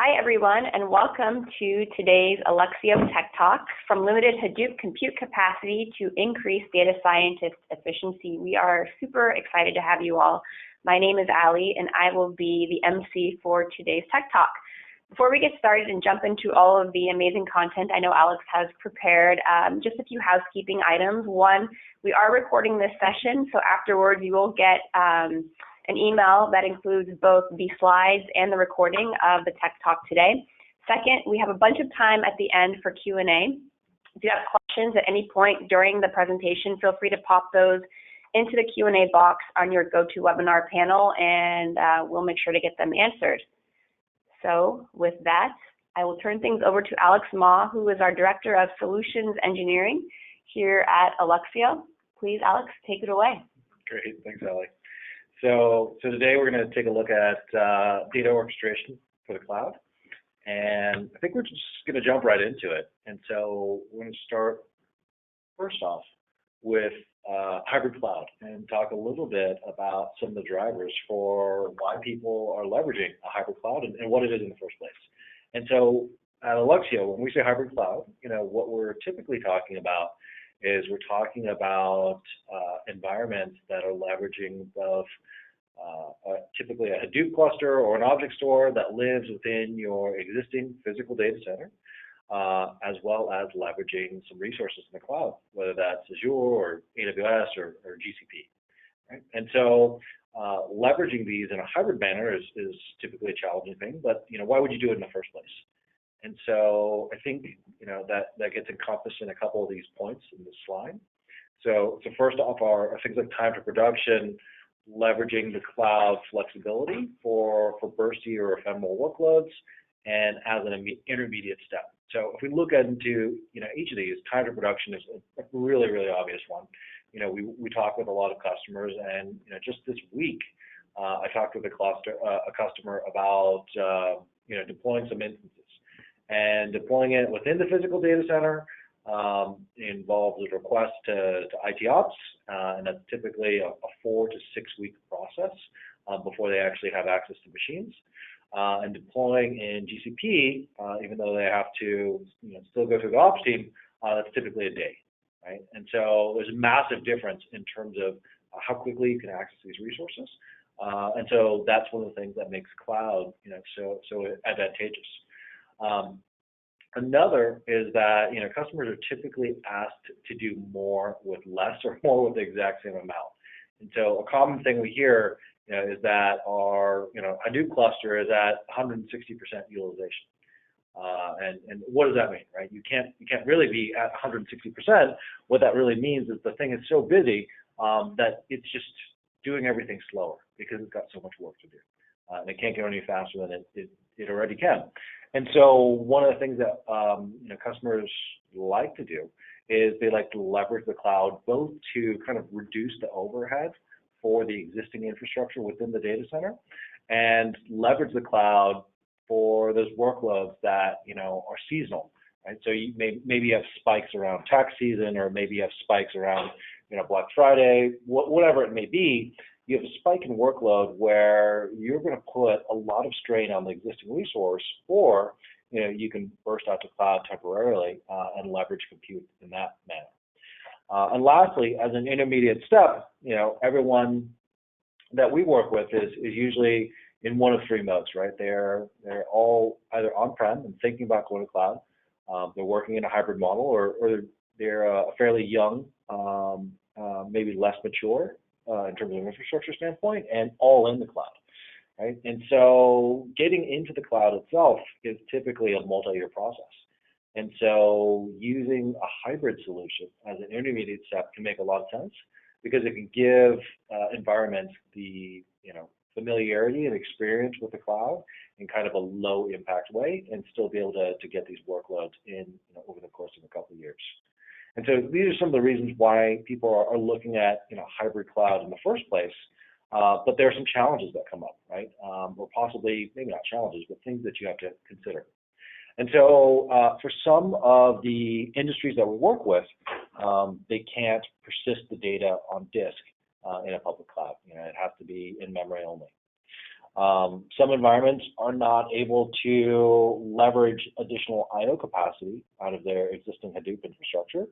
Hi, everyone, and welcome to today's Alluxio Tech Talk, from limited Hadoop compute capacity to increased data scientist efficiency. We are super excited to have you all. My name is Ali, and I will be the MC for today's Tech Talk. Before we get started and jump into all of the amazing content, I know Alex has prepared just a few housekeeping items. One, we are recording this session, so afterwards you will get an email that includes both the slides and the recording of the Tech Talk today. Second, we have a bunch of time at the end for Q&A. If you have questions at any point during the presentation, feel free to pop those into the Q&A box on your GoToWebinar panel, and we'll make sure to get them answered. So with that, I will turn things over to Alex Ma, who is our Director of Solutions Engineering here at Alluxio. Please, Alex, take it away. Great, thanks, Ali. So today we're going to take a look at data orchestration for the cloud, and I think we're just going to jump right into it. And so we're going to start first off with hybrid cloud and talk a little bit about some of the drivers for why people are leveraging a hybrid cloud and what it is in the first place. And so at Alluxio, when we say hybrid cloud, what we're typically talking about is we're talking about environments that are leveraging both typically a Hadoop cluster or an object store that lives within your existing physical data center, as well as leveraging some resources in the cloud, whether that's Azure or AWS or GCP. Right? And so leveraging these in a hybrid manner is typically a challenging thing, but why would you do it in the first place? And so I think that gets encompassed in a couple of these points in this slide. So first off are things like time to production, leveraging the cloud flexibility for bursty or ephemeral workloads, and as an intermediate step. So if we look into each of these, time to production is a really, really obvious one. We talk with a lot of customers, and just this week I talked with a customer about deploying some instances. And deploying it within the physical data center involves a request to IT ops, and that's typically a 4 to 6 week process before they actually have access to machines. And deploying in GCP, even though they have to still go through the ops team, that's typically a day, right? And so there's a massive difference in terms of how quickly you can access these resources. And so that's one of the things that makes cloud so advantageous. Another is that customers are typically asked to do more with less or more with the exact same amount. And so a common thing we hear is that our Hadoop cluster is at 160% utilization. And what does that mean, right? You can't really be at 160%. What that really means is the thing is so busy that it's just doing everything slower because it's got so much work to do. And it can't go any faster than it already can. And so one of the things that customers like to do is they like to leverage the cloud both to kind of reduce the overhead for the existing infrastructure within the data center and leverage the cloud for those workloads that are seasonal. Right? So you maybe have spikes around tax season, or maybe you have spikes around Black Friday, whatever it may be. You have a spike in workload where you're going to put a lot of strain on the existing resource, or you can burst out to cloud temporarily and leverage compute in that manner. And lastly, as an intermediate step, everyone that we work with is usually in one of three modes, right? They're all either on-prem and thinking about going to cloud. They're working in a hybrid model, or they're fairly young, maybe less mature in terms of an infrastructure standpoint, and all in the cloud, right? And so getting into the cloud itself is typically a multi-year process. And so using a hybrid solution as an intermediate step can make a lot of sense because it can give environments the familiarity and experience with the cloud in kind of a low impact way, and still be able to get these workloads in over the course of a couple of years. And so these are some of the reasons why people are looking at hybrid cloud in the first place. But there are some challenges that come up, right? Or possibly, maybe not challenges, but things that you have to consider. And so for some of the industries that we work with, they can't persist the data on disk in a public cloud. It has to be in memory only. Some environments are not able to leverage additional I/O capacity out of their existing Hadoop infrastructure.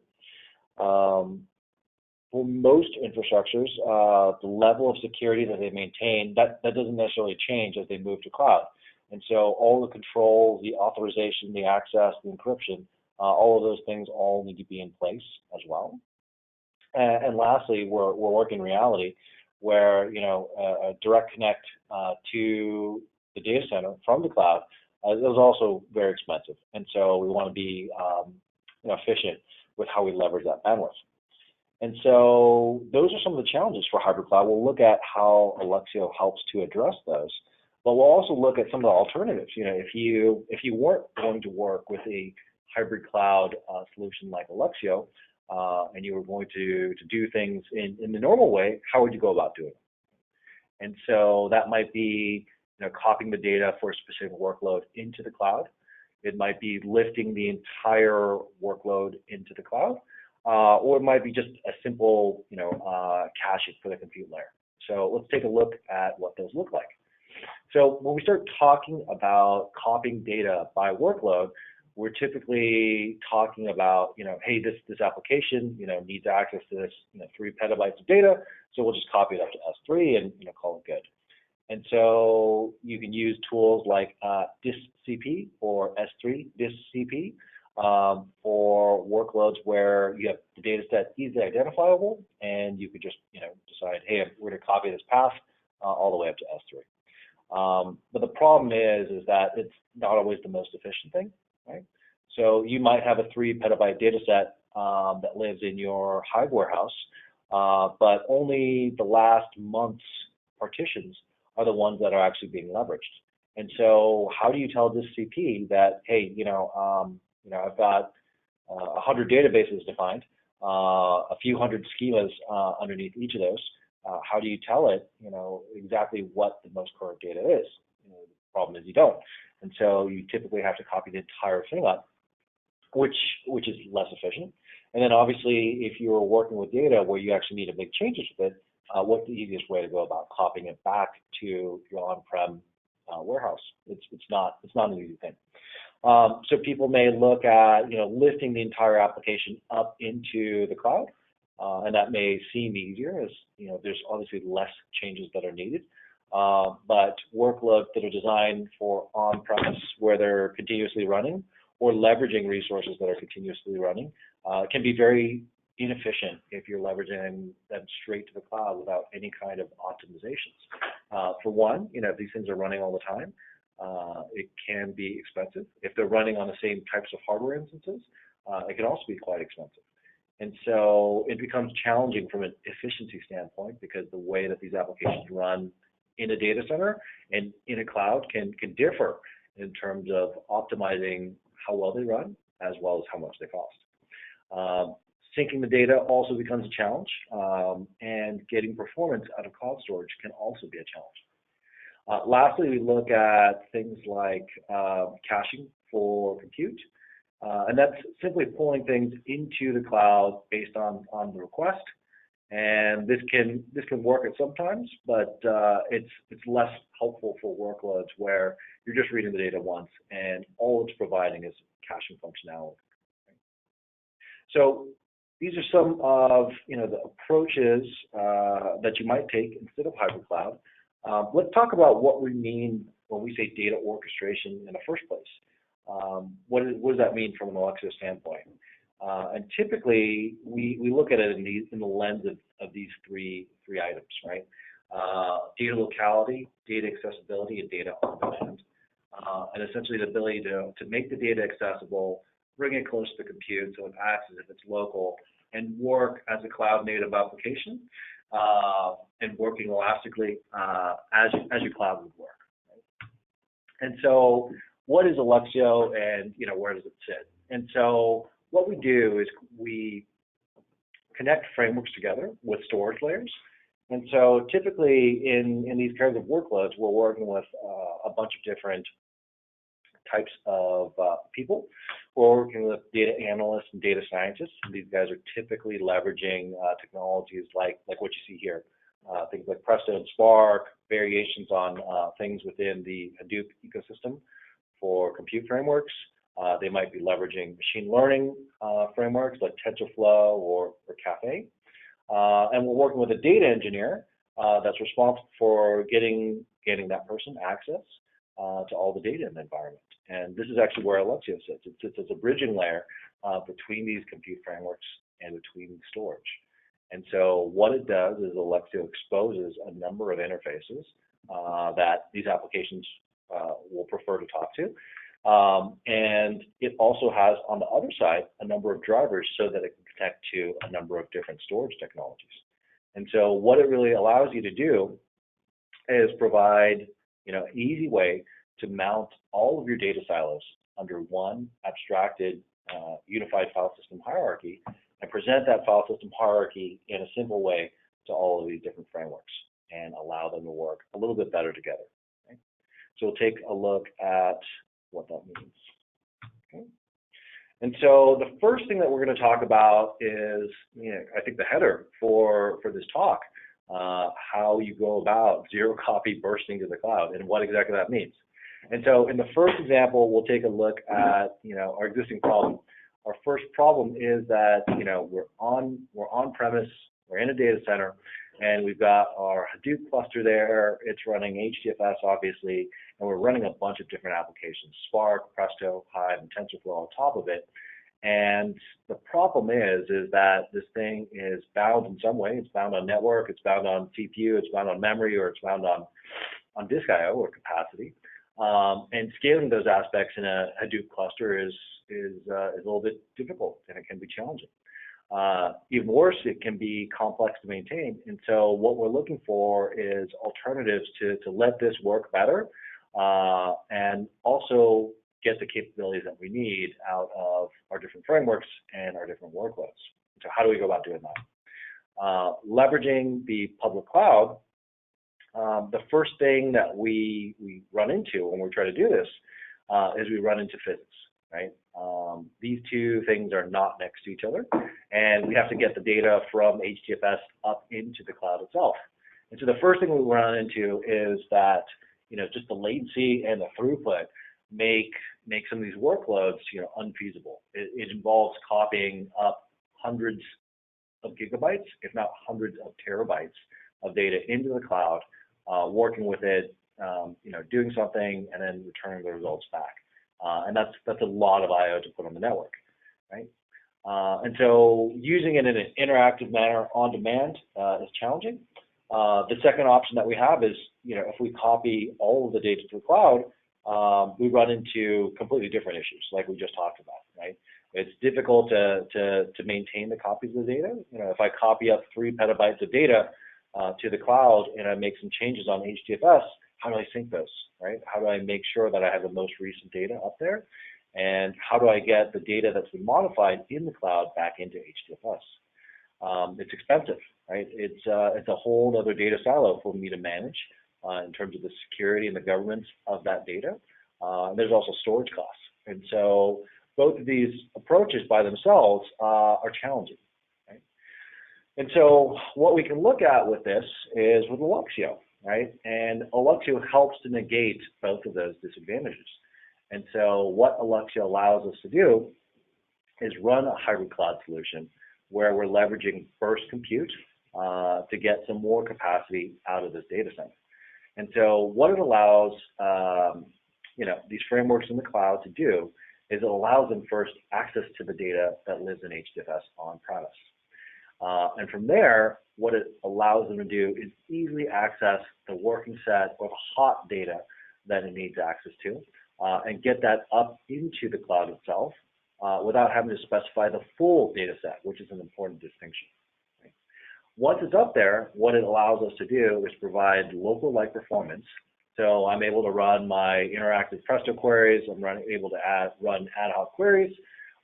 For most infrastructures, the level of security that they maintain, that doesn't necessarily change as they move to cloud. And so all the controls, the authorization, the access, the encryption, all of those things all need to be in place as well. And lastly, we're working reality where, a direct connect to the data center from the cloud is also very expensive. And so we want to be efficient with how we leverage that bandwidth. And so those are some of the challenges for hybrid cloud. We'll look at how Alluxio helps to address those, but we'll also look at some of the alternatives. If you weren't going to work with a hybrid cloud solution like Alluxio, and you were going to do things in the normal way, how would you go about doing it? And so that might be copying the data for a specific workload into the cloud. It might be lifting the entire workload into the cloud. Or it might be just a simple, caching for the compute layer. So let's take a look at what those look like. So when we start talking about copying data by workload, we're typically talking about, hey, this application, needs access to this, 3 petabytes of data, so we'll just copy it up to S3 and, call it good. And so you can use tools like DistCP or S3 DistCP. For workloads where you have the data set easily identifiable, and you could just decide, hey, we're going to copy this path all the way up to S3. But the problem is that it's not always the most efficient thing, right? So you might have a 3 petabyte data set that lives in your Hive warehouse, but only the last month's partitions are the ones that are actually being leveraged. And so how do you tell this CP that, hey, I've got 100 databases defined, a few hundred schemas underneath each of those. How do you tell it, exactly what the most current data is? The problem is you don't. And so you typically have to copy the entire thing up, which is less efficient. And then obviously, if you're working with data where you actually need to make changes with it, what's the easiest way to go about copying it back to your on-prem warehouse? It's not an easy thing. So people may look at, lifting the entire application up into the cloud, and that may seem easier as, there's obviously less changes that are needed. But workloads that are designed for on-premise where they're continuously running or leveraging resources that are continuously running can be very inefficient if you're leveraging them straight to the cloud without any kind of optimizations. For one, if these things are running all the time, it can be expensive. If they're running on the same types of hardware instances, it can also be quite expensive. And so it becomes challenging from an efficiency standpoint because the way that these applications run in a data center and in a cloud can differ in terms of optimizing how well they run as well as how much they cost. Syncing the data also becomes a challenge, and getting performance out of cloud storage can also be a challenge. Lastly, we look at things like caching for compute, and that's simply pulling things into the cloud based on the request. And this can work at some times, but it's less helpful for workloads where you're just reading the data once and all it's providing is caching functionality. So these are some of the approaches that you might take instead of hybrid cloud. Let's talk about what we mean when we say data orchestration in the first place. What does that mean from an Alluxio standpoint? And typically, we look at it in the lens of these three items, right? Data locality, data accessibility, and data on demand. And essentially the ability to make the data accessible, bring it close to the compute so it acts as if it's local, and work as a cloud-native application, and working elastically as your cloud would work. Right? And so what is Alluxio and where does it sit? And so what we do is we connect frameworks together with storage layers. And so typically in these kinds of workloads, we're working with a bunch of different types of people. We're working with data analysts and data scientists. These guys are typically leveraging technologies like what you see here, things like Presto and Spark, variations on things within the Hadoop ecosystem for compute frameworks. They might be leveraging machine learning frameworks like TensorFlow or Caffe. And we're working with a data engineer that's responsible for getting that person access to all the data in the environment. And this is actually where Alluxio sits. It sits as a bridging layer between these compute frameworks and between storage. And so what it does is Alluxio exposes a number of interfaces that these applications will prefer to talk to. And it also has, on the other side, a number of drivers so that it can connect to a number of different storage technologies. And so what it really allows you to do is provide, an easy way to mount all of your data silos under one abstracted unified file system hierarchy and present that file system hierarchy in a simple way to all of these different frameworks and allow them to work a little bit better together. Okay? So we'll take a look at what that means. Okay? And so the first thing that we're going to talk about is, I think the header for this talk, how you go about zero copy bursting to the cloud and what exactly that means. And so in the first example, we'll take a look at, our existing problem. Our first problem is that, we're on premise, we're in a data center, and we've got our Hadoop cluster there. It's running HDFS, obviously, and we're running a bunch of different applications, Spark, Presto, Hive, and TensorFlow on top of it. And the problem is that this thing is bound in some way. It's bound on network, it's bound on CPU, it's bound on memory, or it's bound on disk I/O or capacity. And scaling those aspects in a Hadoop cluster is a little bit difficult, and it can be challenging. Even worse, it can be complex to maintain. And so what we're looking for is alternatives to let this work better and also get the capabilities that we need out of our different frameworks and our different workloads. So how do we go about doing that? Leveraging the public cloud, the first thing that we run into when we try to do this is we run into physics, right? These two things are not next to each other, and we have to get the data from HDFS up into the cloud itself. And so the first thing we run into is that, just the latency and the throughput make some of these workloads, unfeasible. It involves copying up hundreds of gigabytes, if not hundreds of terabytes of data into the cloud, working with it, doing something, and then returning the results back. And that's a lot of I/O to put on the network, right? And so using it in an interactive manner on demand is challenging. The second option that we have is, if we copy all of the data to the cloud, we run into completely different issues, like we just talked about, right? It's difficult to maintain the copies of the data. If I copy up 3 petabytes of data to the cloud and I make some changes on HDFS, how do I sync those, right? How do I make sure that I have the most recent data up there? And how do I get the data that's been modified in the cloud back into HDFS? It's expensive, right? It's a whole other data silo for me to manage in terms of the security and the governance of that data. There's also storage costs. And so both of these approaches by themselves are challenging, right? And so what we can look at with this is with Alluxio, right? And Alluxio helps to negate both of those disadvantages. And so what Alluxio allows us to do is run a hybrid cloud solution where we're leveraging burst compute to get some more capacity out of this data center. And so what it allows these frameworks in the cloud to do is it allows them first access to the data that lives in HDFS on-premise. And from there, what it allows them to do is easily access the working set or the hot data that it needs access to and get that up into the cloud itself without having to specify the full data set, which is an important distinction. Right? Once it's up there, what it allows us to do is provide local-like performance. So I'm able to run my interactive Presto queries. I'm able to run ad hoc queries.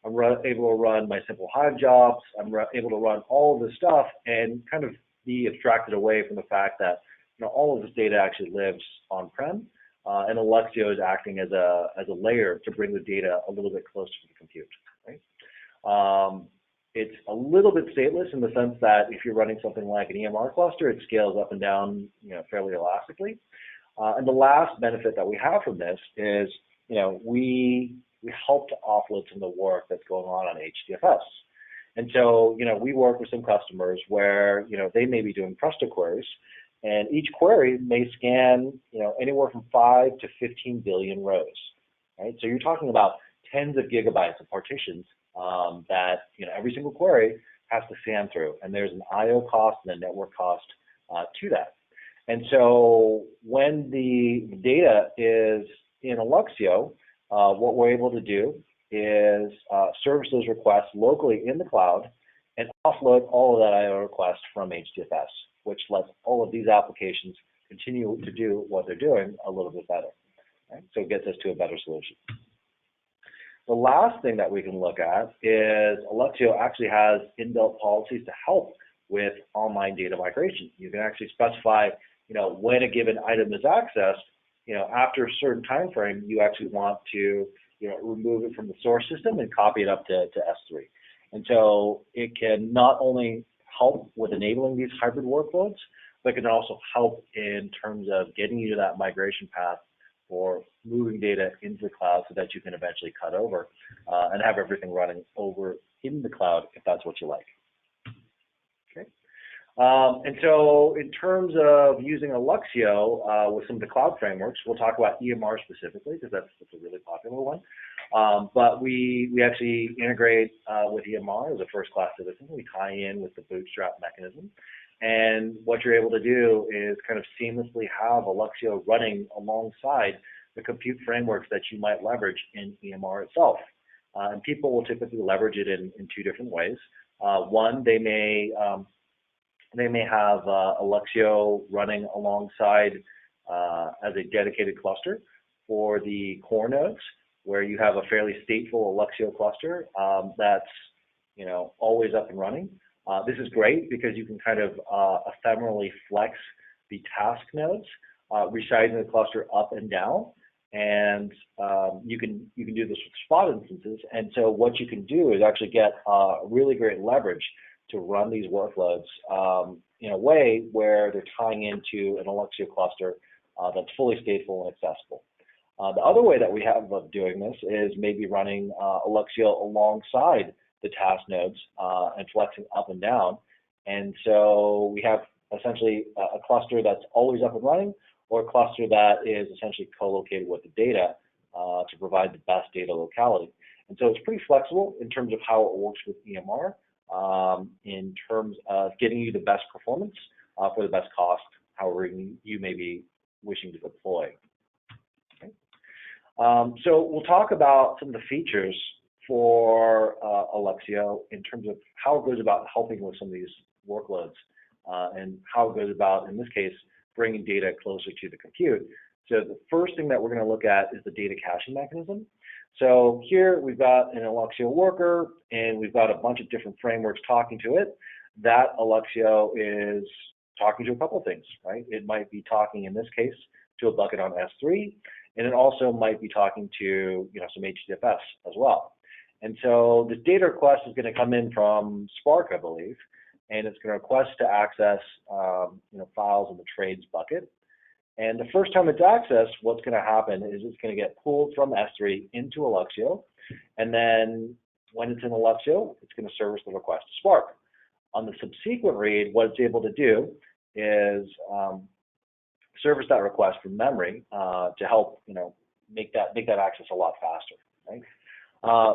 I'm able to run my simple Hive jobs. I'm able to run all of this stuff and kind of be abstracted away from the fact that all of this data actually lives on-prem, and Alluxio is acting as a layer to bring the data a little bit closer to the compute. Right? it's a little bit stateless in the sense that if you're running something like an EMR cluster, it scales up and down, fairly elastically. And the last benefit that we have from this is, we help to offload some of the work that's going on HDFS. And so, we work with some customers where, they may be doing Presto queries, and each query may scan, anywhere from 5 to 15 billion rows, right? So you're talking about tens of gigabytes of partitions that, every single query has to scan through, and there's an I/O cost and a network cost to that. And so when the data is in Alluxio, what we're able to do is service those requests locally in the cloud and offload all of that I/O request from HDFS, which lets all of these applications continue to do what they're doing a little bit better. Right? So it gets us to a better solution. The last thing that we can look at is Alluxio actually has inbuilt policies to help with online data migration. You can actually specify, when a given item is accessed, after a certain time frame, you actually want to, remove it from the source system and copy it up to S3. And so it can not only help with enabling these hybrid workloads, but it can also help in terms of getting you to that migration path or moving data into the cloud so that you can eventually cut over and have everything running over in the cloud if that's what you like. Okay. And so in terms of using Alluxio with some of the cloud frameworks, we'll talk about EMR specifically because that's a really popular one. But we actually integrate with EMR as a first-class citizen. We tie in with the bootstrap mechanism. And what you're able to do is kind of seamlessly have Alluxio running alongside the compute frameworks that you might leverage in EMR itself. And people will typically leverage it in two different ways. One, they may have Alluxio running alongside as a dedicated cluster for the core nodes, where you have a fairly stateful Alluxio cluster that's always up and running. This is great because you can kind of ephemerally flex the task nodes, resizing the cluster up and down, and you can do this with spot instances. And so what you can do is actually get really great leverage to run these workloads in a way where they're tying into an Alluxio cluster that's fully stateful and accessible. The other way that we have of doing this is maybe running Alluxio alongside the task nodes and flexing up and down. And so we have essentially a cluster that's always up and running, or a cluster that is essentially co-located with the data to provide the best data locality. And so it's pretty flexible in terms of how it works with EMR, in terms of getting you the best performance for the best cost, however you may be wishing to deploy. Okay. So we'll talk about some of the features for Alluxio in terms of how it goes about helping with some of these workloads and how it goes about, in this case, bringing data closer to the compute. So the first thing that we're going to look at is the data caching mechanism. So here we've got an Alluxio worker, and we've got a bunch of different frameworks talking to it. That Alluxio is talking to a couple of things, right? It might be talking, in this case, to a bucket on S3, and it also might be talking to some HDFS as well. And so this data request is going to come in from Spark, I believe, and it's going to request to access files in the trades bucket. And the first time it's accessed, what's going to happen is it's going to get pulled from S3 into Alluxio, and then when it's in Alluxio, it's going to service the request to Spark. On the subsequent read, what it's able to do is service that request from memory to help make that access a lot faster. Right?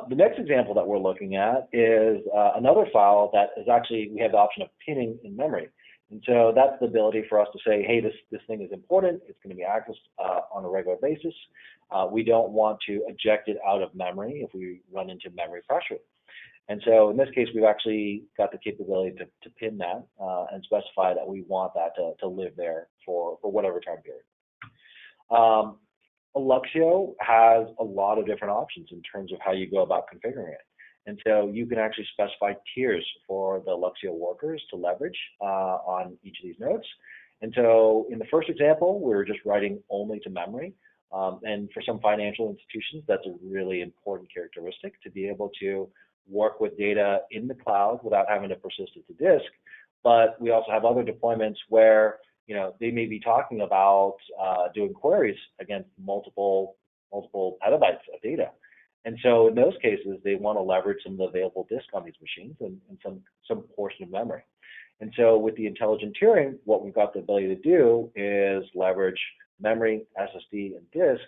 The next example that we're looking at is another file that is actually, we have the option of pinning in memory. And so that's the ability for us to say, hey, this thing is important. It's going to be accessed on a regular basis. We don't want to eject it out of memory if we run into memory pressure. And so in this case, we've actually got the capability to pin that and specify that we want that to live there for whatever time period. Alluxio has a lot of different options in terms of how you go about configuring it. And so you can actually specify tiers for the Alluxio workers to leverage on each of these nodes. And so in the first example, we're just writing only to memory. And for some financial institutions, that's a really important characteristic to be able to work with data in the cloud without having to persist it to disk. But we also have other deployments where they may be talking about doing queries against multiple petabytes of data. And so in those cases, they want to leverage some of the available disk on these machines and some portion of memory. And so with the intelligent tiering, what we've got the ability to do is leverage memory, SSD, and disk,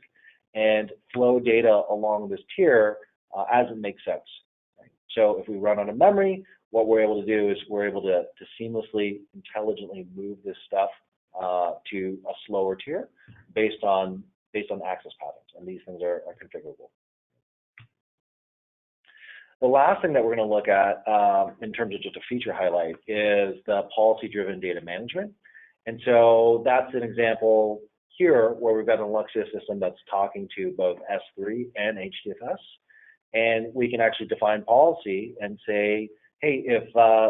and flow data along this tier as it makes sense. Right? So if we run on a memory, what we're able to do is we're able to seamlessly, intelligently move this stuff to a slower tier based on access patterns, and these things are configurable. The last thing that we're going to look at in terms of just a feature highlight is the policy-driven data management. And so that's an example here where we've got an Alluxio system that's talking to both S3 and HDFS. And we can actually define policy and say, hey, if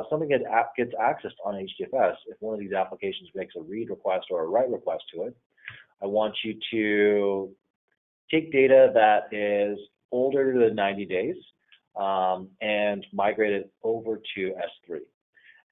something gets accessed on HDFS, if one of these applications makes a read request or a write request to it, I want you to take data that is older than 90 days and migrate it over to S3.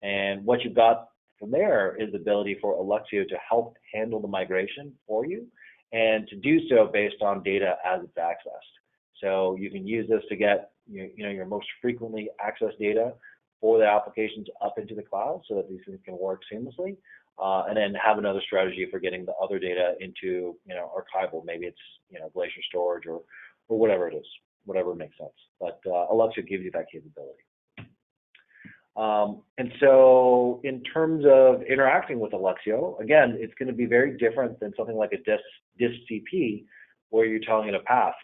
And what you've got from there is the ability for Alluxio to help handle the migration for you and to do so based on data as it's accessed. So you can use this to get your most frequently accessed data for the applications up into the cloud so that these things can work seamlessly, and then have another strategy for getting the other data into archival. Maybe it's Glacier storage or whatever it is, whatever makes sense. But Alluxio gives you that capability. And so in terms of interacting with Alluxio, again, it's going to be very different than something like a DistCP where you're telling it a path.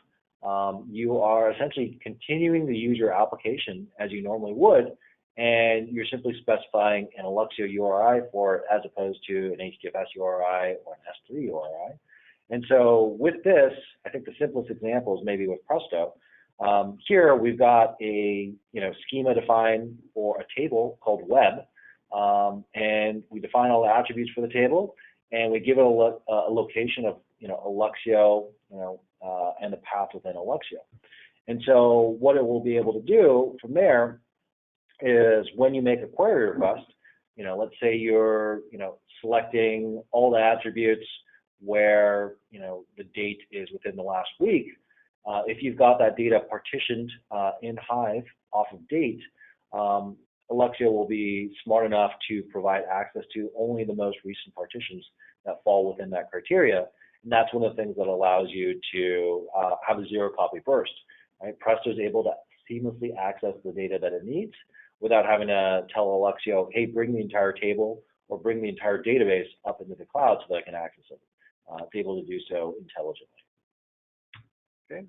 You are essentially continuing to use your application as you normally would, and you're simply specifying an Alluxio URI for it as opposed to an HDFS URI or an S3 URI. And so with this, I think the simplest example is maybe with Presto. Here we've got a schema defined for a table called web, and we define all the attributes for the table, and we give it a location of Alluxio, and the path within Alluxio. And so what it will be able to do from there is when you make a query request, let's say you're selecting all the attributes where the date is within the last week. If you've got that data partitioned in Hive off of date, Alluxio will be smart enough to provide access to only the most recent partitions that fall within that criteria. And that's one of the things that allows you to have a zero copy burst. Right? Presto is able to seamlessly access the data that it needs without having to tell Alluxio, hey, bring the entire table or bring the entire database up into the cloud so that I can access it. It's able to do so intelligently. Okay.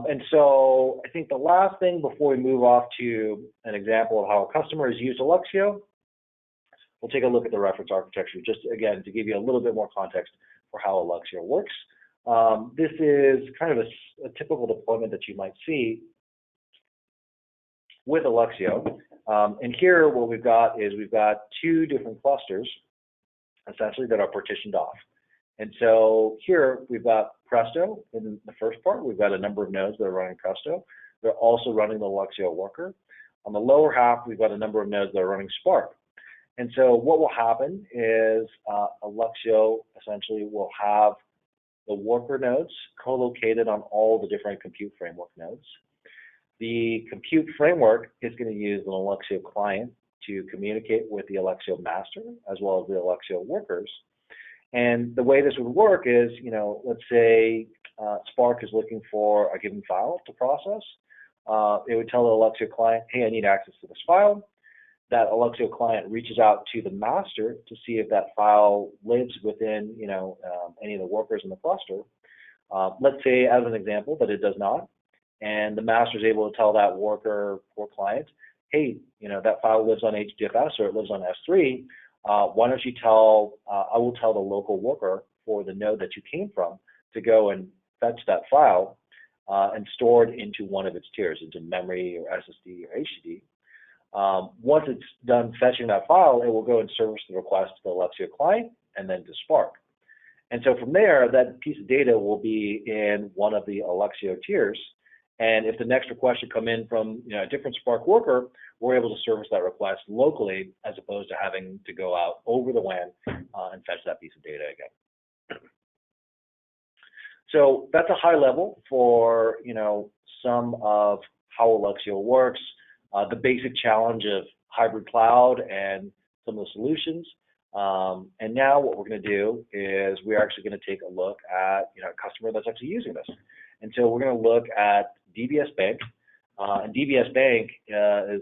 And so I think the last thing before we move off to an example of how a customer has used Alluxio, we'll take a look at the reference architecture, just again to give you a little bit more context for how Alluxio works. This is kind of a typical deployment that you might see with Alluxio. And here what we've got is we've got two different clusters essentially that are partitioned off. And so here we've got Presto in the first part. We've got a number of nodes that are running Presto. They're also running the Alluxio worker. On the lower half, we've got a number of nodes that are running Spark. And so what will happen is Alluxio essentially will have the worker nodes co-located on all the different compute framework nodes. The compute framework is going to use an Alluxio client to communicate with the Alluxio master as well as the Alluxio workers. And the way this would work is, let's say Spark is looking for a given file to process. It would tell the Alluxio client, hey, I need access to this file. That Alluxio client reaches out to the master to see if that file lives within, any of the workers in the cluster. Let's say, as an example, that it does not. And the master is able to tell that worker or client, hey, that file lives on HDFS or it lives on S3. Why don't you I will tell the local worker for the node that you came from to go and fetch that file and store it into one of its tiers, into memory or SSD or HDD. Once it's done fetching that file, it will go and service the request to the Alluxio client and then to Spark. And so from there, that piece of data will be in one of the Alluxio tiers, And if the next request should come in from a different Spark worker, we're able to service that request locally as opposed to having to go out over the WAN and fetch that piece of data again. So that's a high level for some of how Alluxio works, the basic challenge of hybrid cloud and some of the solutions. And now what we're going to do is we're actually going to take a look at a customer that's actually using this. And so we're going to look at DBS Bank. And DBS Bank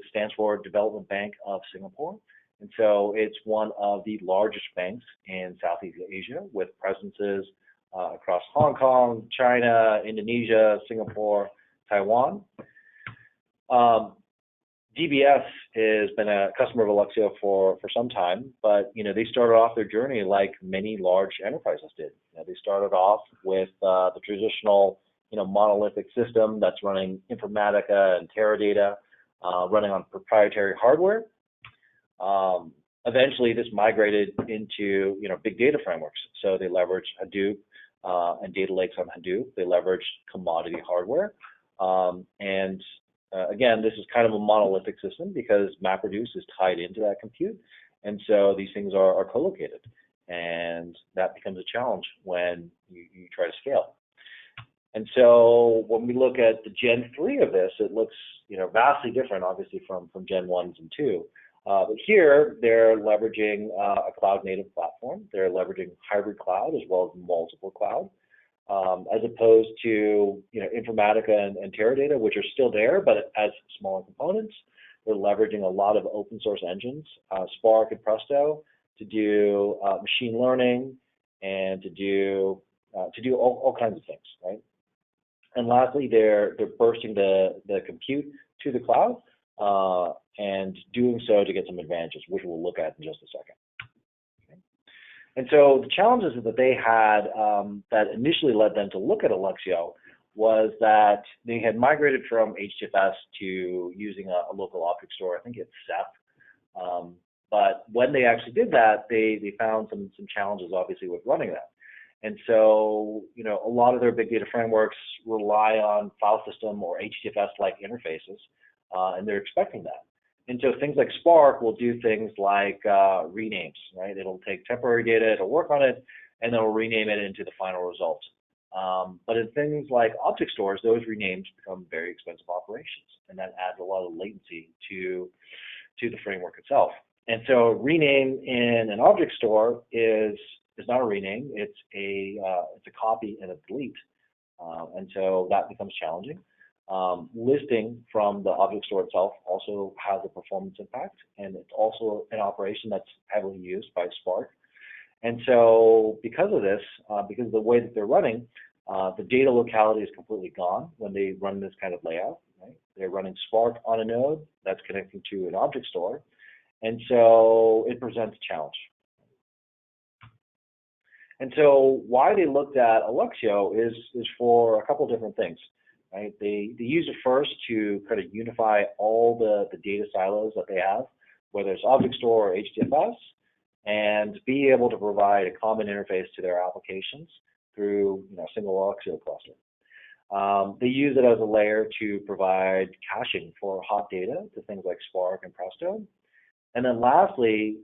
stands for Development Bank of Singapore. And so it's one of the largest banks in Southeast Asia with presences across Hong Kong, China, Indonesia, Singapore, Taiwan. DBS has been a customer of Alluxio for some time, but they started off their journey like many large enterprises did. They started off with the traditional monolithic system that's running Informatica and Teradata, running on proprietary hardware. Eventually, this migrated into big data frameworks. So they leveraged Hadoop and data lakes on Hadoop. They leveraged commodity hardware, and again, this is kind of a monolithic system because MapReduce is tied into that compute, and so these things are co-located, and that becomes a challenge when you try to scale. And so when we look at the Gen 3 of this, it looks vastly different, obviously, from Gen 1s and 2. But here, they're leveraging a cloud-native platform. They're leveraging hybrid cloud as well as multiple cloud, as opposed to Informatica and Teradata, which are still there, but as smaller components. They're leveraging a lot of open source engines, Spark and Presto, to do machine learning and to do all kinds of things, right? And lastly, they're bursting the compute to the cloud and doing so to get some advantages, which we'll look at in just a second. Okay. And so the challenges that they had that initially led them to look at Alluxio was that they had migrated from HDFS to using a local object store. I think it's Ceph. But when they actually did that, they found some challenges, obviously, with running that. And so, a lot of their big data frameworks rely on file system or HDFS-like interfaces, and they're expecting that. And so things like Spark will do things like renames, right? It'll take temporary data, it'll work on it, and then it'll rename it into the final result. But in things like object stores, those renames become very expensive operations, and that adds a lot of latency to the framework itself. And so rename in an object store is not a rename, it's a copy and a delete. And so that becomes challenging. Listing from the object store itself also has a performance impact, and it's also an operation that's heavily used by Spark. And so because of this, because of the way that they're running, the data locality is completely gone when they run this kind of layout. Right? They're running Spark on a node that's connecting to an object store, and so it presents a challenge. And so why they looked at Alluxio is for a couple different things. Right? They use it first to kind of unify all the data silos that they have, whether it's object store or HDFS, and be able to provide a common interface to their applications through a single Alluxio cluster. They use it as a layer to provide caching for hot data to things like Spark and Presto. And then lastly,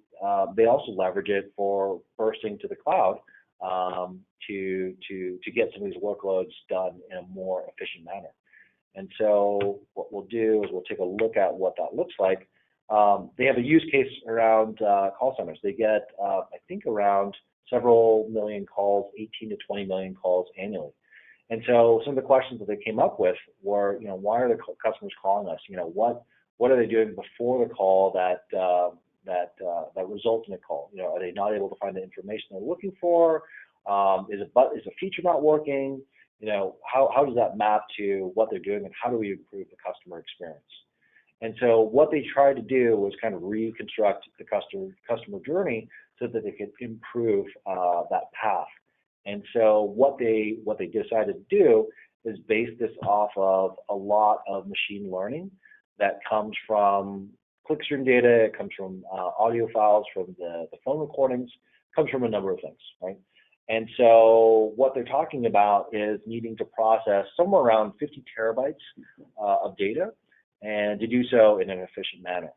they also leverage it for bursting to the cloud to get some of these workloads done in a more efficient manner. And so what we'll do is we'll take a look at what that looks like. They have a use case around call centers. They get, I think, around several million calls, 18 to 20 million calls annually. And so some of the questions that they came up with were, why are the customers calling us? What are they doing before the call that results in a call? Are they not able to find the information they're looking for? Is a feature not working? How does that map to what they're doing, and how do we improve the customer experience? And so what they tried to do was kind of reconstruct the customer journey so that they could improve that path. And so what they decided to do is base this off of a lot of machine learning that comes from clickstream data, it comes from audio files from the phone recordings, comes from a number of things, right? And so what they're talking about is needing to process somewhere around 50 terabytes of data, and to do so in an efficient manner.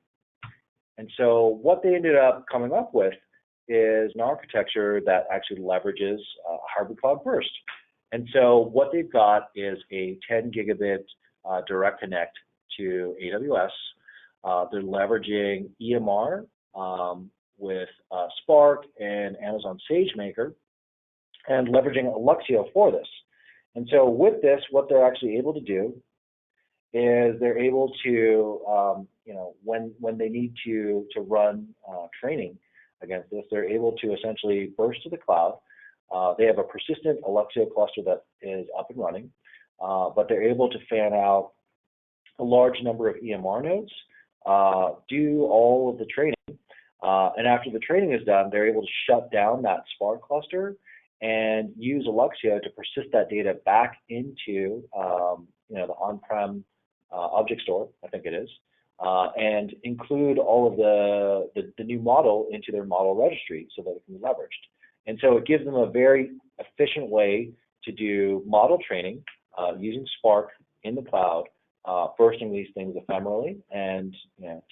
And so what they ended up coming up with is an architecture that actually leverages hybrid cloud burst. And so what they've got is a 10 gigabit direct connect to AWS. They're leveraging EMR with Spark and Amazon SageMaker, and leveraging Alluxio for this. And so with this, what they're actually able to do is they're able to, when they need to run training against this, they're able to essentially burst to the cloud. They have a persistent Alluxio cluster that is up and running, but they're able to fan out a large number of EMR nodes, do all of the training, and after the training is done, they're able to shut down that Spark cluster and use Alluxio to persist that data back into the on-prem object store, I think it is, and include all of the new model into their model registry so that it can be leveraged. And so it gives them a very efficient way to do model training using Spark in the cloud, bursting these things ephemerally, and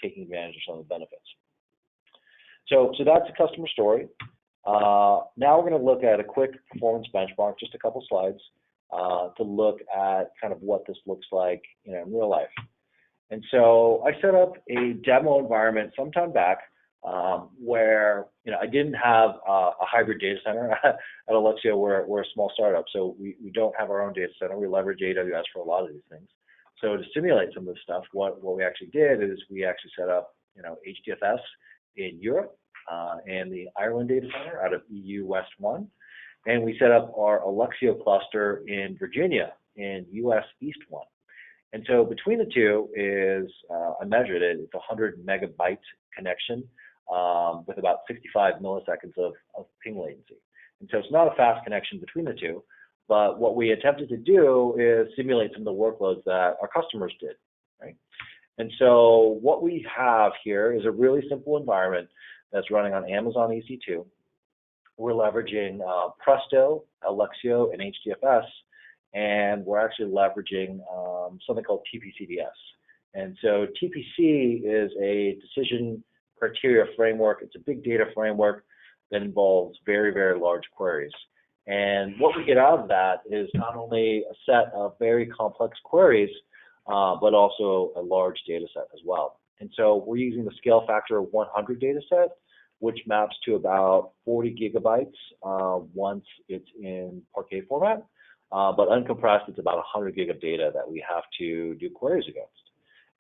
taking advantage of some of the benefits. So that's a customer story. Now we're going to look at a quick performance benchmark, just a couple slides, to look at kind of what this looks like in real life. And so I set up a demo environment sometime back where I didn't have a hybrid data center at Alluxio. We're a small startup, so we don't have our own data center. We leverage AWS for a lot of these things. So to simulate some of this stuff, what we actually did is we actually set up HDFS in Europe and the Ireland data center out of EU West 1. And we set up our Alluxio cluster in Virginia in US East 1. And so between the two is, I measured it, it's a 100 megabyte connection with about 65 milliseconds of ping latency. And so it's not a fast connection between the two, but what we attempted to do is simulate some of the workloads that our customers did, right? And so what we have here is a really simple environment that's running on Amazon EC2. We're leveraging Presto, Alluxio, and HDFS, and we're actually leveraging something called TPCDS. And so TPC is a decision criteria framework. It's a big data framework that involves very, very large queries. And what we get out of that is not only a set of very complex queries, but also a large data set as well. And so we're using the scale factor of 100 data set, which maps to about 40 gigabytes once it's in Parquet format. But uncompressed, it's about 100 gig of data that we have to do queries against.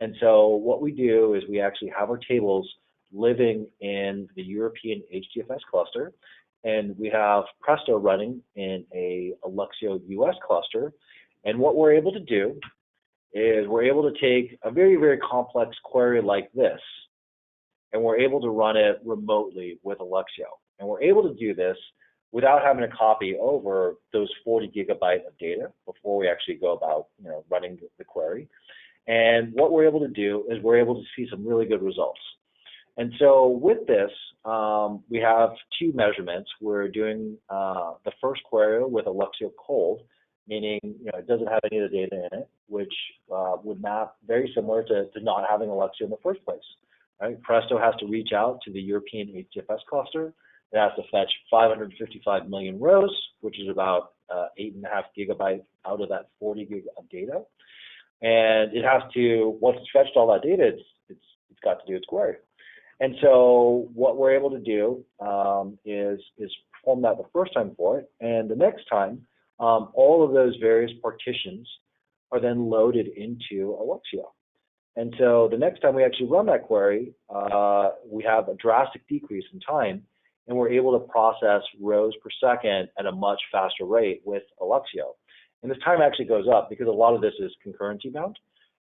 And so what we do is we actually have our tables living in the European HDFS cluster, and we have Presto running in a Alluxio US cluster. And what we're able to do is we're able to take a very, very complex query like this, and we're able to run it remotely with Alluxio. And we're able to do this without having to copy over those 40 gigabyte of data before we actually go about running the query. And what we're able to do is we're able to see some really good results. And so with this, we have two measurements. We're doing the first query with Alluxio cold, meaning it doesn't have any of the data in it, which would map very similar to not having Alluxio in the first place. Right? Presto has to reach out to the European HDFS cluster. It has to fetch 555 million rows, which is about 8.5 gigabytes out of that 40 gig of data. And it has to, once it's fetched all that data, it's got to do its query. And so what we're able to do is perform that the first time for it, and the next time, all of those various partitions are then loaded into Alluxio. And so the next time we actually run that query, we have a drastic decrease in time, and we're able to process rows per second at a much faster rate with Alluxio. And this time actually goes up because a lot of this is concurrency bound.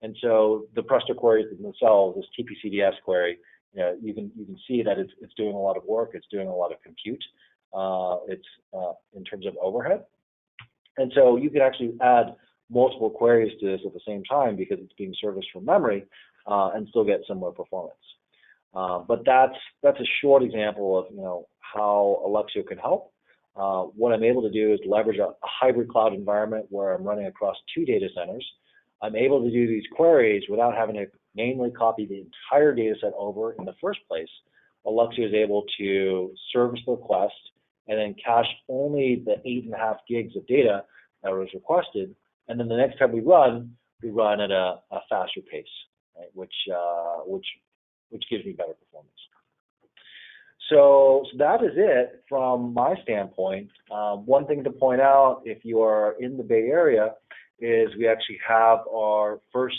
And so the Presto queries themselves, this TPCDS query, you can see that it's doing a lot of work, it's doing a lot of compute, in terms of overhead. And so you can actually add multiple queries to this at the same time because it's being serviced from memory and still get similar performance. But that's a short example of how Alluxio can help. what I'm able to do is leverage a hybrid cloud environment where I'm running across 2 data centers. I'm able to do these queries without having to manually copy the entire data set over in the first place. Alluxio is able to service the request and then cache only the 8.5 gigs of data that was requested. And then the next time we run at a faster pace, right? Which gives me better performance. So that is it from my standpoint. One thing to point out, if you are in the Bay Area, is we actually have our first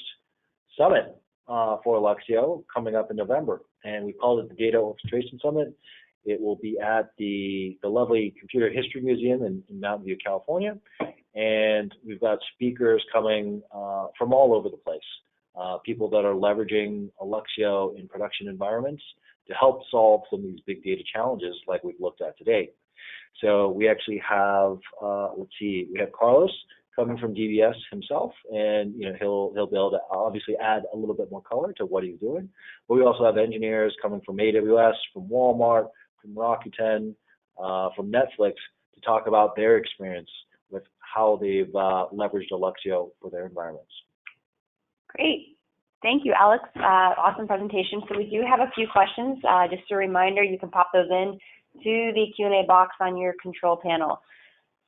summit for Alluxio coming up in November, and we called it the Data Orchestration Summit. It will be at the lovely Computer History Museum in Mountain View, California, and we've got speakers coming from all over the place. People that are leveraging Alluxio in production environments to help solve some of these big data challenges like we've looked at today. So we actually have, we have Carlos coming from DBS himself, and he'll be able to obviously add a little bit more color to what he's doing. But we also have engineers coming from AWS, from Walmart, from Rakuten, from Netflix to talk about their experience with how they've leveraged Alluxio for their environments. Great. Thank you, Alex. Awesome presentation. So we do have a few questions. Just a reminder, you can pop those in to the Q&A box on your control panel.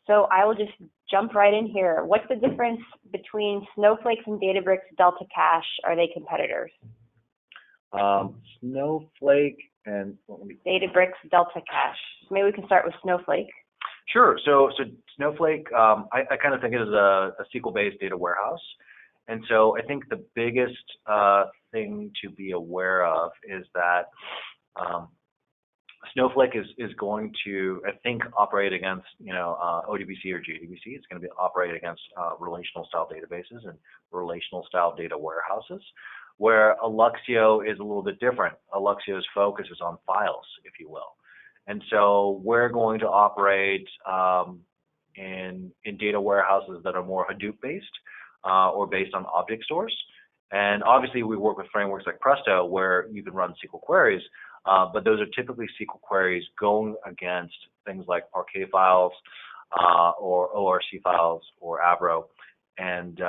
So I will just jump right in here. What's the difference between Snowflake and Databricks Delta Cache? Are they competitors? Snowflake and Databricks Delta Cache. Maybe we can start with Snowflake. Sure. So Snowflake, I kind of think it as a SQL-based data warehouse. And so I think the biggest thing to be aware of is that Snowflake is going to, I think, operate against, ODBC or JDBC. It's going to be operate against relational style databases and relational style data warehouses, where Alluxio is a little bit different. Alluxio's focus is on files, if you will. And so we're going to operate in data warehouses that are more Hadoop based or based on object stores. And obviously we work with frameworks like Presto where you can run SQL queries, but those are typically SQL queries going against things like Parquet files or ORC files or Avro. And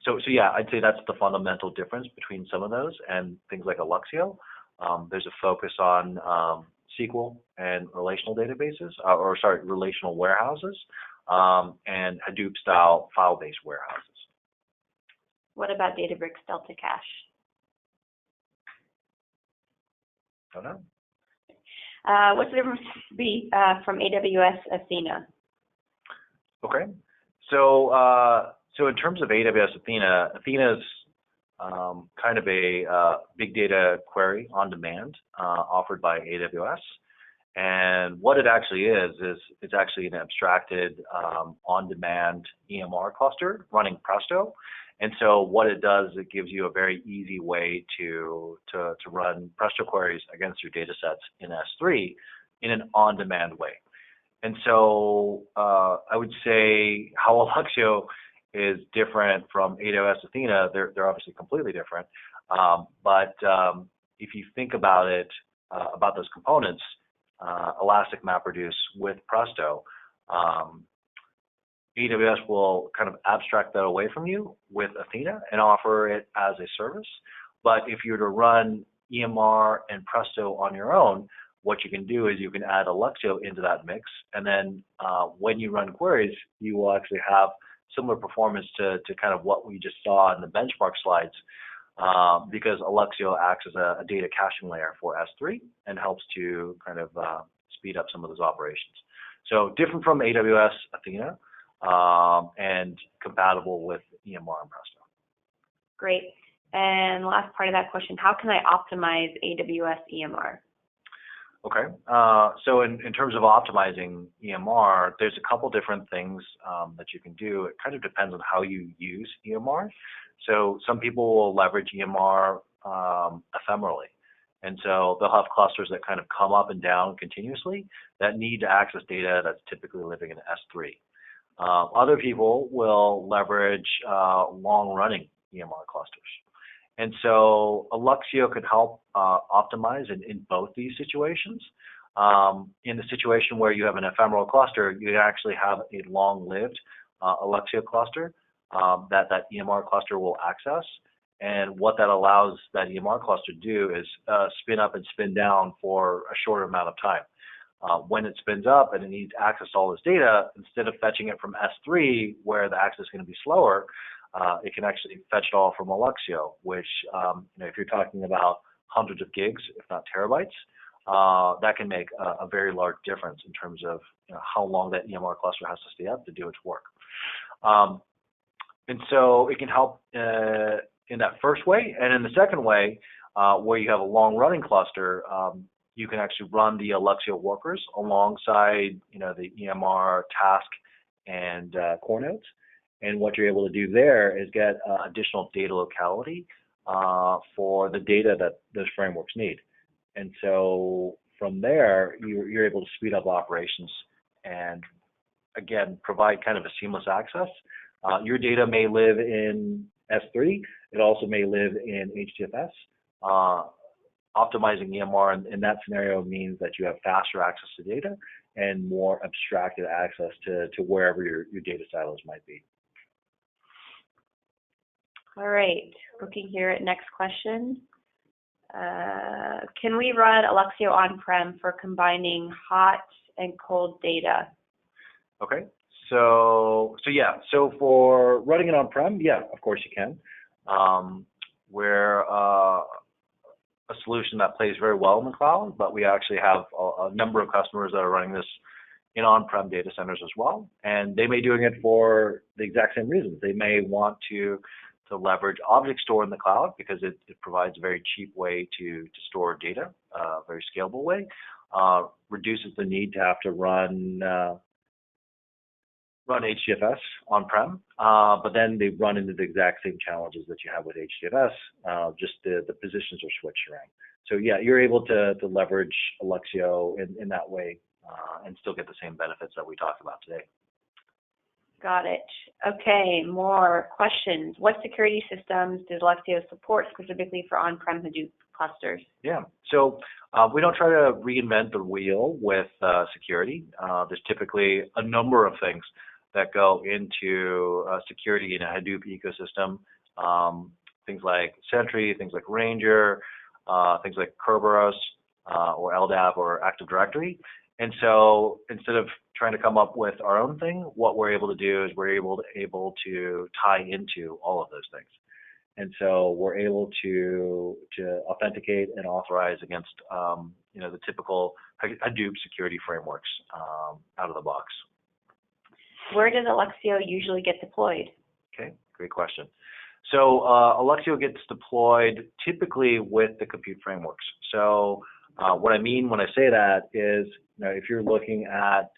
so yeah, I'd say that's the fundamental difference between some of those and things like Alluxio. There's a focus on SQL and relational databases, relational warehouses, and Hadoop style file-based warehouses. What about Databricks Delta Cache? Don't know. What's the difference from AWS Athena? Okay. So in terms of AWS Athena, Athena's kind of a big data query on demand offered by AWS. And what it actually is it's actually an abstracted on-demand EMR cluster running Presto. And so what it does, it gives you a very easy way to run Presto queries against your data sets in S3 in an on-demand way. And so I would say how Alluxio is different from AWS Athena. They're obviously completely different. But if you think about it, about those components, Elastic MapReduce with Presto, AWS will kind of abstract that away from you with Athena and offer it as a service. But if you were to run EMR and Presto on your own, what you can do is you can add Alluxio into that mix, and then when you run queries, you will actually have similar performance to kind of what we just saw in the benchmark slides, because Alluxio acts as a data caching layer for S3 and helps to kind of speed up some of those operations. So different from AWS Athena and compatible with EMR and Presto. Great. And last part of that question, how can I optimize AWS EMR? Okay, so in terms of optimizing EMR, there's a couple different things that you can do. It kind of depends on how you use EMR. So some people will leverage EMR ephemerally. And so they'll have clusters that kind of come up and down continuously that need to access data that's typically living in S3. Other people will leverage long-running EMR clusters. And so Alluxio could help optimize in both these situations. In the situation where you have an ephemeral cluster, you actually have a long-lived Alluxio cluster that EMR cluster will access. And what that allows that EMR cluster to do is spin up and spin down for a shorter amount of time. When it spins up and it needs access to all this data, instead of fetching it from S3, where the access is going to be slower, it can actually fetch it all from Alluxio, which, if you're talking about hundreds of gigs, if not terabytes, that can make a very large difference in terms of how long that EMR cluster has to stay up to do its work. And so it can help in that first way. And in the second way, where you have a long-running cluster, you can actually run the Alluxio workers alongside, the EMR task and core nodes. And what you're able to do there is get additional data locality for the data that those frameworks need. And so from there, you're able to speed up operations and, again, provide kind of a seamless access. Your data may live in S3. It also may live in HDFS. Optimizing EMR in that scenario means that you have faster access to data and more abstracted access to wherever your data silos might be. All right, looking here at next question. Can we run Alluxio on-prem for combining hot and cold data? Okay, so yeah, so for running it on-prem, yeah, of course you can. We're a solution that plays very well in the cloud, but we actually have a number of customers that are running this in on-prem data centers as well, and they may be doing it for the exact same reasons. They may want to leverage object store in the cloud because it provides a very cheap way to store data, a very scalable way, reduces the need to have to run HDFS on-prem, but then they run into the exact same challenges that you have with HDFS, just the positions are switched around. So yeah, you're able to leverage Alluxio in that way and still get the same benefits that we talked about today. Got it. Okay, more questions. What security systems does Alluxio support specifically for on-prem Hadoop clusters? Yeah, so we don't try to reinvent the wheel with security. There's typically a number of things that go into security in a Hadoop ecosystem. Things like Sentry, things like Ranger, things like Kerberos or LDAP or Active Directory. And so instead of trying to come up with our own thing, what we're able to do is we're able to tie into all of those things. And so we're able to authenticate and authorize against the typical Hadoop security frameworks out of the box. Where does Alluxio usually get deployed? Okay, great question. So Alluxio gets deployed typically with the compute frameworks. So what I mean when I say that is, if you're looking at,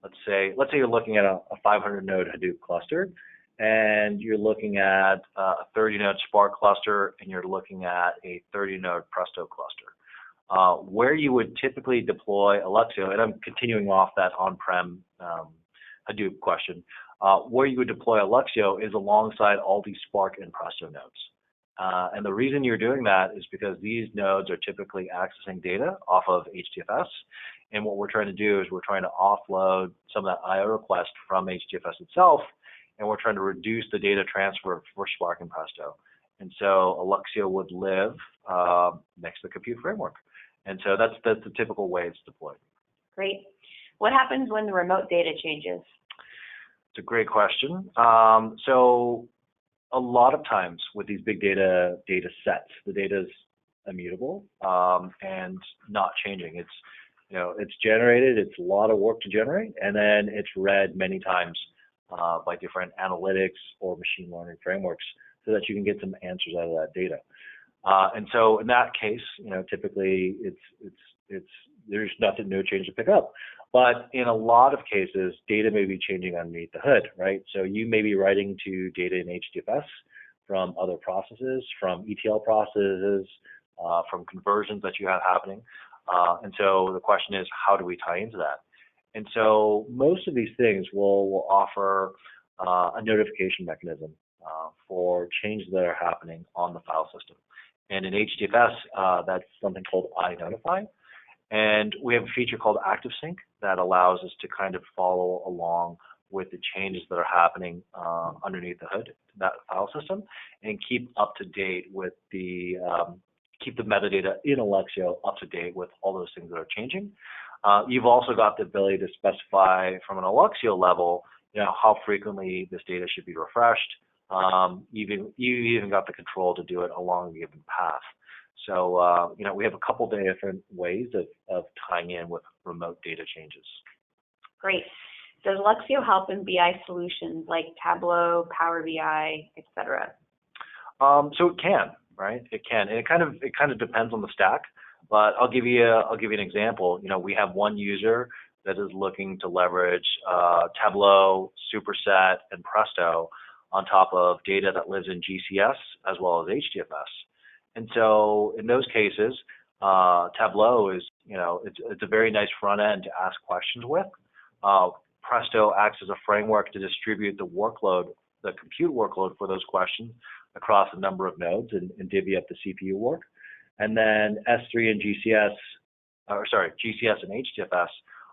let's say you're looking at a 500 node Hadoop cluster, and you're looking at a 30 node Spark cluster, and you're looking at a 30 node Presto cluster. Where you would typically deploy Alluxio, and I'm continuing off that on-prem Hadoop question, where you would deploy Alluxio is alongside all these Spark and Presto nodes. And the reason you're doing that is because these nodes are typically accessing data off of HDFS. And what we're trying to do is we're trying to offload some of that IO request from HDFS itself, and we're trying to reduce the data transfer for Spark and Presto. And so Alluxio would live next to the compute framework. And so that's the typical way it's deployed. Great. What happens when the remote data changes? It's a great question. So a lot of times with these big data sets, the data is immutable and not changing. It's generated, it's a lot of work to generate, and then it's read many times by different analytics or machine learning frameworks so that you can get some answers out of that data. And so in that case, typically there's no change to pick up. But in a lot of cases, data may be changing underneath the hood, right? So you may be writing to data in HDFS from other processes, from ETL processes, from conversions that you have happening. And so the question is, how do we tie into that? And so most of these things will offer a notification mechanism for changes that are happening on the file system. And in HDFS, that's something called iNotify. And we have a feature called Active Sync that allows us to kind of follow along with the changes that are happening underneath the hood, that file system, and keep up to date with the keep the metadata in Alluxio up to date with all those things that are changing. You've also got the ability to specify from an Alluxio level, how frequently this data should be refreshed. You even got the control to do it along a given path. So, we have a couple different ways of tying in with remote data changes. Great. Does Alluxio help in BI solutions like Tableau, Power BI, et cetera? So it can, right? It can, and it kind of depends on the stack. But I'll give you an example. We have one user that is looking to leverage Tableau, Superset, and Presto on top of data that lives in GCS as well as HDFS. And so in those cases, Tableau is, it's a very nice front end to ask questions with. Presto acts as a framework to distribute the workload, the compute workload for those questions across a number of nodes and divvy up the CPU work. And then S3 and GCS and HDFS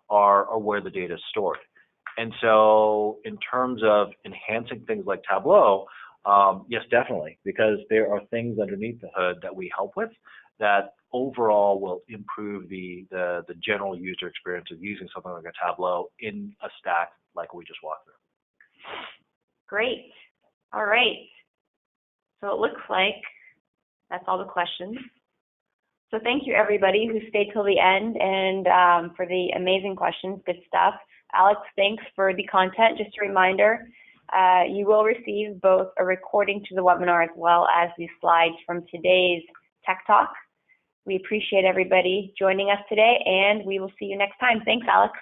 are where the data is stored. And so in terms of enhancing things like Tableau, yes, definitely, because there are things underneath the hood that we help with that overall will improve the general user experience of using something like a Tableau in a stack like we just walked through. Great. All right. So it looks like that's all the questions. So thank you, everybody who stayed till the end and for the amazing questions. Good stuff. Alex, thanks for the content. Just a reminder, you will receive both a recording to the webinar as well as the slides from today's Tech Talk. We appreciate everybody joining us today, and we will see you next time. Thanks, Alex.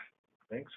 Thanks.